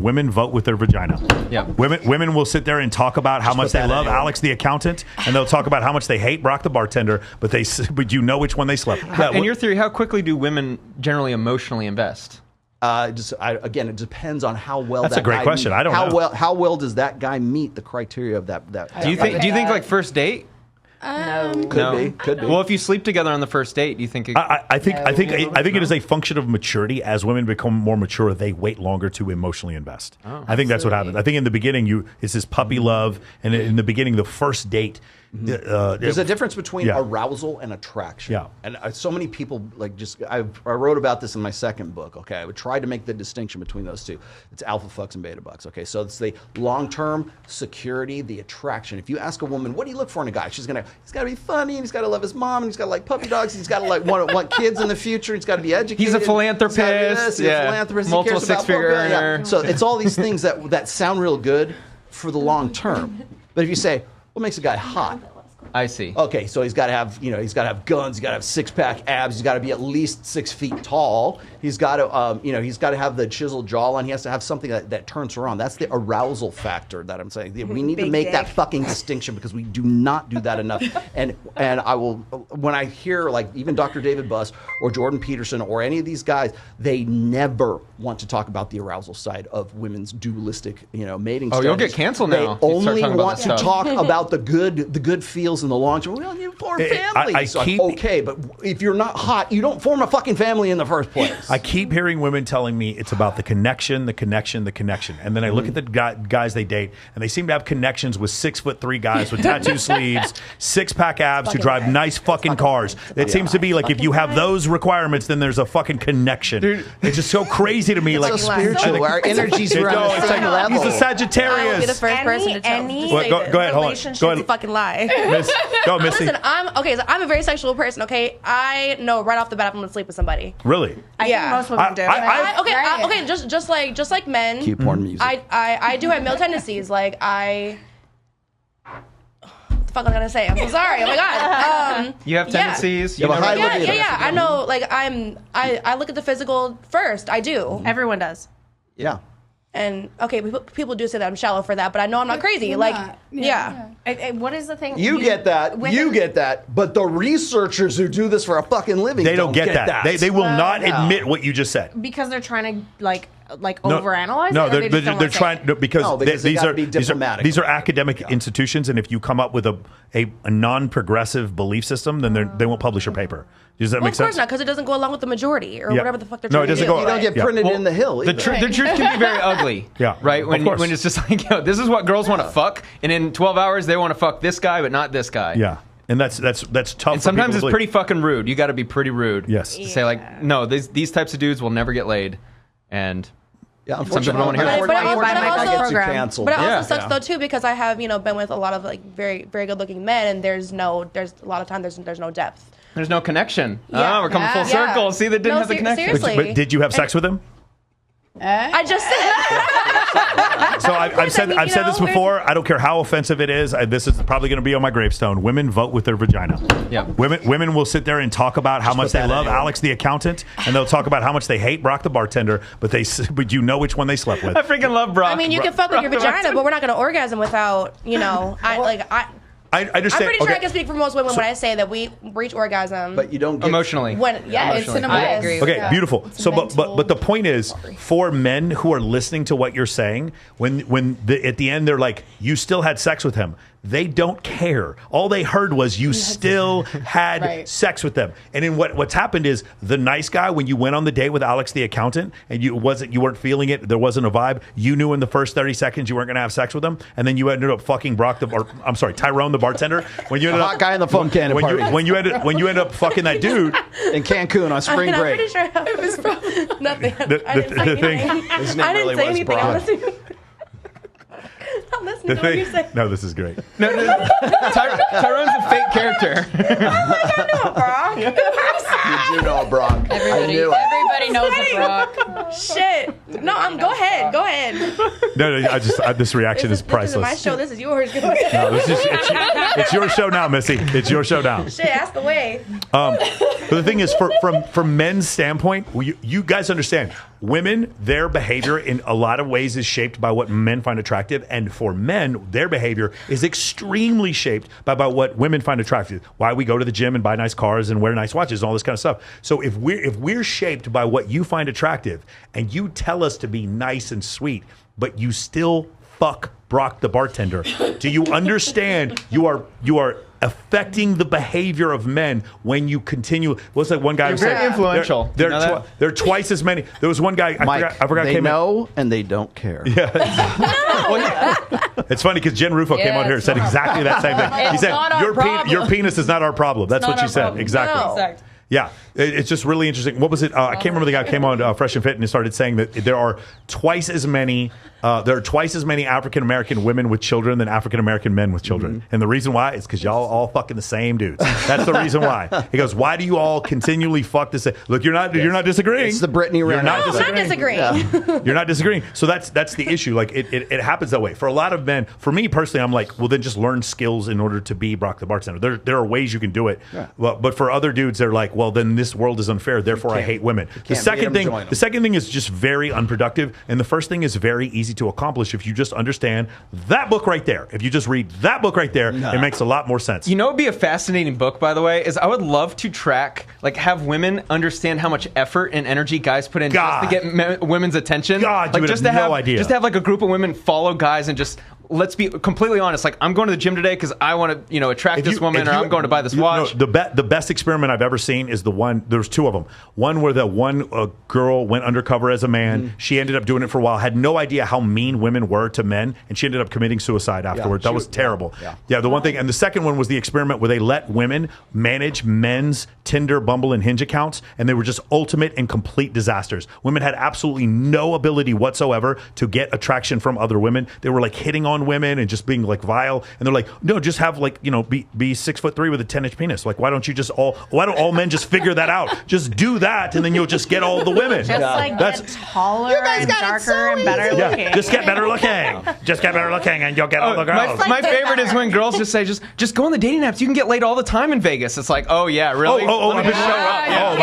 Women vote with their vagina. Yeah. Women will sit there and talk about how much they love Alex the accountant, and they'll talk about how much they hate Brock the bartender, but you know which one they slept. In your theory, how quickly do women generally emotionally invest? Again, it depends on how well. That's a great question. I don't know. How well does that guy meet the criteria of that? Do you think like first date? No. Could be. Well, if you sleep together on the first date, do you think? I think it is a function of maturity. As women become more mature, they wait longer to emotionally invest. I think that's what happens. I think in the beginning, it's this puppy love, and in the beginning, the first date. There's a difference between arousal and attraction. Yeah. And so many people I wrote about this in my second book. Okay, I would try to make the distinction between those two. It's alpha fucks and beta bucks. Okay, so it's the long-term security, the attraction. If you ask a woman, what do you look for in a guy? He's got to be funny, and he's got to love his mom, and he's got to like puppy dogs, and he's got to like want kids in the future. He's got to be educated. He's a philanthropist. He's a philanthropist. Multiple six-figure earner. So it's all these things that sound real good for the long term. But if you say, what makes a guy hot? I see. Okay, so he's got to have, he's got to have guns. He's got to have six-pack abs. He's got to be at least 6 feet tall. He's got to, he's got to have the chiseled jawline. He has to have something that turns her on. That's the arousal factor that I'm saying. We need to make that fucking distinction because we do not do that enough. And I will, when I hear like even Dr. David Buss or Jordan Peterson or any of these guys, they never want to talk about the arousal side of women's dualistic, mating. Oh, strategies. you'll get canceled now. They only want to talk about the good feels in the long term. Well, you form families. Okay, but if you're not hot, you don't form a fucking family in the first place. I keep hearing women telling me it's about the connection. And then I look at the guys they date, and they seem to have connections with 6'3" guys with tattoo sleeves, six-pack abs who drive nice fucking cars. It seems to be like if you have those requirements, then there's a fucking connection. Dude, it's just so crazy to me. It's like so spiritual. Our energies are on the same level. He's a Sagittarius. I will be the first person to tell me. Go ahead, hold on. Go ahead. A fucking lie. Go, Missy. Listen, I'm a very sexual person. Okay, I know right off the bat if I'm gonna sleep with somebody. Really? I think most women do. Okay, just like men. Cue porn music. I do have male tendencies. Like what the fuck am I gonna say? I'm so sorry. Oh my god. You have tendencies. You have a high libido. Yeah. I know. Like I look at the physical first. I do. Everyone does. Yeah. And okay, people do say that I'm shallow for that, but I know I'm not crazy. Like, yeah. What is the thing? You get that. You get that. But the researchers who do this for a fucking living, they don't get that. They will not admit what you just said because they're trying to like overanalyze. No, it, they're trying because these are academic institutions, and if you come up with a non-progressive belief system, then they won't publish your paper. Does that make sense? Of course not, because it doesn't go along with the majority or whatever the fuck they're trying to do. You don't get printed in the Hill. The truth can be very ugly. Yeah, right. When it's just like, this is what girls want to fuck, and in 12 hours they want to fuck this guy, but not this guy. Yeah. And that's tough. And sometimes it's pretty fucking rude. You got to be pretty rude. Yes. To say like, no, these types of dudes will never get laid, and yeah, some people don't want to hear that. But it also sucks though too because I have been with a lot of like very very good looking men, and there's a lot of time there's no depth. There's no connection. Yeah. Oh, we're coming full circle. See, that didn't have the connection. Seriously. But did you have sex with him? I just said. So I've said this before. I don't care how offensive it is. This is probably going to be on my gravestone. Women vote with their vagina. Yeah. Women will sit there and talk about how much they love Alex the accountant, and they'll talk about how much they hate Brock the bartender. But you know which one they slept with. I freaking love Brock. I mean, you can fuck with your vagina, but we're not going to orgasm without I understand. I'm pretty sure I can speak for most women when I say that we reach orgasm. But you don't get emotionally. It's I agree. Okay, beautiful. So, but the point is, for men who are listening to what you're saying, at the end they're like, "You still had sex with him." They don't care. All they heard was you still had sex with them. And then what's happened is the nice guy, when you went on the date with Alex the accountant and you weren't feeling it, there wasn't a vibe, you knew in the first 30 seconds you weren't going to have sex with him, and then you ended up fucking Tyrone the bartender. When you ended hot guy in the foam cannon party. When you ended up fucking that dude in Cancun on spring break. I'm pretty sure it was probably nothing. His name really was Brock. I'm listening to what you're saying. No, this is great. Tyrone's a fake character. I know, Brock. do know a Brock. I knew it. Everybody knows a Brock. Shit. No, go ahead. Go ahead. No, this reaction is priceless. This is my show. This is yours. Go ahead. No, it's your show now, Missy. It's your show now. Shit, ask away. But the thing is, from men's standpoint, you guys understand, women, their behavior in a lot of ways is shaped by what men find attractive, and for men, their behavior is extremely shaped by what women find attractive. Why we go to the gym and buy nice cars and wear nice watches and all this kind of stuff. So if we're shaped by what you find attractive, and you tell us to be nice and sweet, but you still fuck Brock the bartender, do you understand you are affecting the behavior of men when you continue? What's that one guy who You're very said influential. They're twice as many. There was one guy Mike, I forgot they came know and they don't care. It's funny because Jen Rufo came out here and said exactly that same thing. He It's said not our problem. your penis is not our problem. That's Not what she our said. problem. Exactly. No. Exact. Yeah, it's just really interesting. What was it? I can't remember the guy who came on Fresh and Fit and started saying that there are twice as many African American women with children than African American men with children. And the reason why is because y'all all fucking the same dudes. That's the reason why. He goes, why do you all continually fuck the same? Look, you're not disagreeing. It's the Brittany You're Renner. not No, I'm not disagreeing. You're not disagreeing. So that's the issue. Like it happens that way. For a lot of men, for me personally, I'm like, well, then just learn skills in order to be Brock the bartender. There are ways you can do it. Yeah. But for other dudes, they're like, well, then this world is unfair. Therefore, I hate women. The second thing is just very unproductive. And the first thing is very easy to accomplish if you just understand that book right there. If you just read that book right there, it makes a lot more sense. You know what would be a fascinating book, by the way, is I would love to have women understand how much effort and energy guys put in just to get women's attention. God, you would just have to no idea. Just to have like a group of women follow guys and just, let's be completely honest. Like, I'm going to the gym today because I want to, attract this woman, or I'm going to buy this watch. No, the best experiment I've ever seen is the one. There's two of them. One where the one girl went undercover as a man. She ended up doing it for a while. Had no idea how mean women were to men, and she ended up committing suicide afterward. That was terrible. Yeah, the one thing. And the second one was the experiment where they let women manage men's Tinder, Bumble, and Hinge accounts, and they were just ultimate and complete disasters. Women had absolutely no ability whatsoever to get attraction from other women. They were like hitting on women and just being like vile. And they're like, no, just have like, be 6'3" with a 10-inch penis. Like, why don't all men just figure that out? Just do that, and then you'll just get all the women. Just get taller and darker and better looking. Just get better looking. Just get better looking, and you'll get all the girls. My favorite is when girls just say, just go on the dating apps. You can get laid all the time in Vegas. It's like, oh yeah, really? Let me show up.